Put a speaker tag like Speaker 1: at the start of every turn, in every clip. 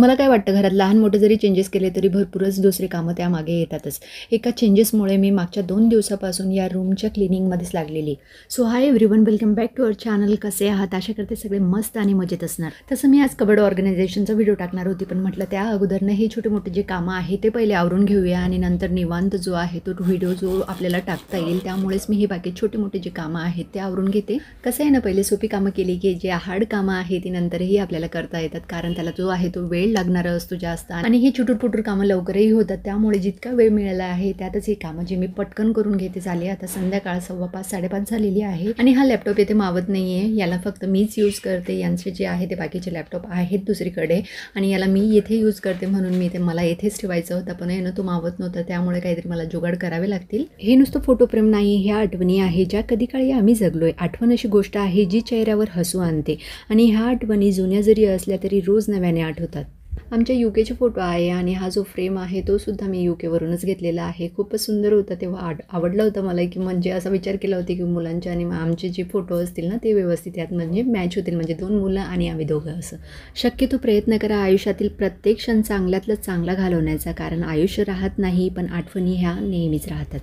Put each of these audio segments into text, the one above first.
Speaker 1: तुम्हाला काय वाटतं, घरात लहान मोठे जरी चेंजेस केले तरी भरपूरच दुसरी कामं त्यामागे येतातच. एका चेंजेसमुळे मी मागच्या 2 दिवसापासून या रूमच्या क्लिनिंगमध्येच लागलेली. So hi everyone, welcome back to our channel. कसे आहात? आशा करते सगळे मस्त आणि मजेत असणार. तसं मी आज कबड ऑर्गनायझेशनचा व्हिडिओ टाकणार होती, पण म्हटलं त्या अगोदरनं हे छोटे मोठे जे कामं आहे ते पहिले आवरून घेऊया आणि नंतर निवांत जो आहे तो व्हिडिओ जो आपल्याला टाकता येईल, त्यामुळेच मी हे बाकी छोटे मोठे जे कामं आहेत ते आवरून घेते. कसं आहे ना, पहिले सोपी कामं केली की जे हार्ड कामं आहे ती नंतरही आपल्याला करता येतात, कारण त्याला जो आहे तो वेळ लागणारा असतो जास्त आणि ही छुटूर कामं लवकरही होतात. त्यामुळे जितका वेळ मिळाला आहे त्यातच ही कामं जी मी पटकन करून घेते. झाली आता संध्याकाळ 5:15 5:30 झालेली आहे आणि हा लॅपटॉप येथे मावत नाही आहे. याला फक्त मीच यूज करते. यांचे जे आहे ते बाकीचे लॅपटॉप आहेत दुसरीकडे आणि याला मी येथे यूज करते, म्हणून मी ते मला येथेच ठेवायचं होतं, पण आहे ना तो मावत नव्हता. त्यामुळे काहीतरी मला जुगाड करावे लागतील. हे नुसतं फोटोप्रेम नाही, ह्या आठवणी आहे ज्या कधी काळी आम्ही जगलोय. आठवण अशी गोष्ट आहे जी चेहऱ्यावर हसू आणते आणि ह्या आठवणी जुन्या जरी असल्या तरी रोज नव्याने आठवतात. आमच्या यूकेचे फोटो आहे आणि हा जो फ्रेम आहे तो सुद्धा मी यूकेवरूनच घेतलेला आहे. खूपच सुंदर होता, तेव्हा आवडलं होतं मला, की म्हणजे असा विचार केला होता की मुलांचे आणि आमचे जे फोटो असतील ना ते व्यवस्थित यात म्हणजे मॅच होतील, म्हणजे 2 मुलं आणि आम्ही दोघं असं. शक्यतो प्रयत्न करा आयुष्यातील प्रत्येक क्षण चांगल्यातलं चांगला घालवण्याचा, कारण आयुष्य राहत नाही पण आठवणी ह्या नेहमीच राहतात.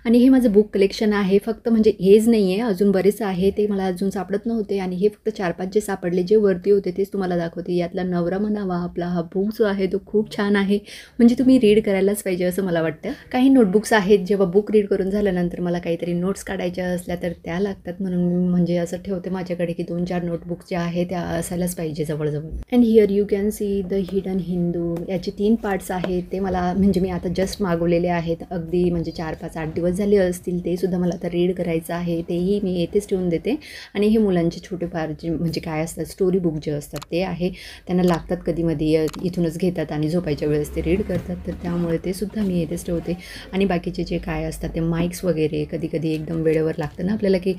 Speaker 1: आणि हे माझं बुक कलेक्शन आहे. फक्त म्हणजे हेच नाही आहे, अजून बरेच आहे, ते मला अजून सापडत नव्हते आणि हे फक्त 4-5 जे सापडले, जे वरती होते तेच तुम्हाला दाखवते. यातला नवरा म्हणावा आपला हा बुक जो आहे तो खूप छान आहे, म्हणजे तुम्ही रीड करायलाच पाहिजे असं मला वाटतं. काही नोटबुक्स आहेत, जेव्हा बुक रीड करून झाल्यानंतर मला काहीतरी नोट्स काढायच्या असल्या तर त्या लागतात, म्हणून मी म्हणजे असं ठेवते माझ्याकडे की 2-4 नोटबुक्स ज्या आहेत त्या असायलाच पाहिजे जवळजवळ. And here you can see the hidden Hindu. याचे 3 पार्ट्स आहेत, ते मला म्हणजे मी आता जस्ट मागवलेले आहेत. अगदी म्हणजे 4-5-8 दिवस झाले असतील. ते सुद्धा मला आता रीड करायचं आहे, तेही मी येथेच ठेवून देते. आणि हे मुलांचे छोटे फार जे म्हणजे काय असतात स्टोरी बुक जे असतात ते आहे, त्यांना लागतात कधीमध्ये, इथूनच घेतात आणि झोपायच्या वेळेस ते रीड करतात, तर त्यामुळे ते सुद्धा मी येथेच ठेवते. आणि बाकीचे जे काय असतात ते माईक्स वगैरे कधी एकदम वेळेवर लागतं ना आपल्याला, की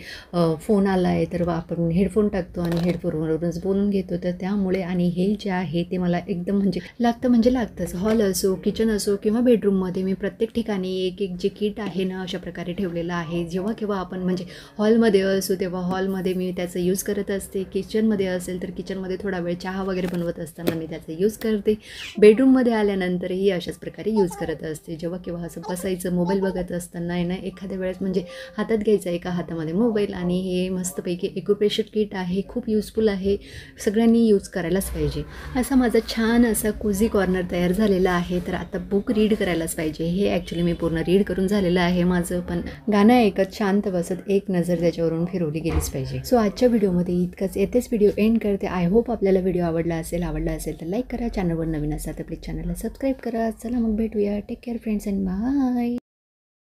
Speaker 1: फोन आला आहे तर आपण हेडफोन टाकतो आणि हेडफोनवरूनच बोलून घेतो, तर त्यामुळे. आणि हे जे आहे ते मला एकदम म्हणजे लागतंच. हॉल असो, किचन असो किंवा बेडरूममध्ये मी प्रत्येक ठिकाणी एक जे किट आहे ना अशा प्रकारे ठेवलेलं आहे. जेव्हा केव्हा आपण म्हणजे हॉलमध्ये असो तेव्हा हॉलमध्ये मी त्याचा यूज करत असते. किचनमध्ये असेल तर किचनमध्ये थोडा वेळ चहा वगैरे बनवत असताना मी त्याचा यूज करते. बेडरूममध्ये आल्यानंतरही अशाच प्रकारे यूज करत असते. जेव्हा केव्हा असं बसायचं मोबाईल बघत असताना आहे ना, एखाद्या वेळेस म्हणजे हातात घ्यायचा, एका हातामध्ये मोबाईल. आणि हे मस्तपैकी एक्युप्रेशर किट आहे, खूप युजफुल आहे, सगळ्यांनी यूज करायलाच पाहिजे. असा माझा छान असा कोझी कॉर्नर तयार झालेला आहे. तर आता बुक रीड करायलाच पाहिजे. हे ॲक्च्युली मी पूर्ण रीड करून झालेलं आहे माझं, पण गाणं ऐकत शांत बसत एक नजर त्याच्यावरून फिरवली गेलीच पाहिजे. सो आजच्या व्हिडिओमध्ये इतकंच. येथेच व्हिडिओ एंड करते. आय होप आपल्याला व्हिडिओ आवडला असेल तर लाईक करा. चॅनलवर नवीन असाल तर प्लीज चॅनलला सबस्क्राईब करा. चला मग भेटूया. Take care friends and bye.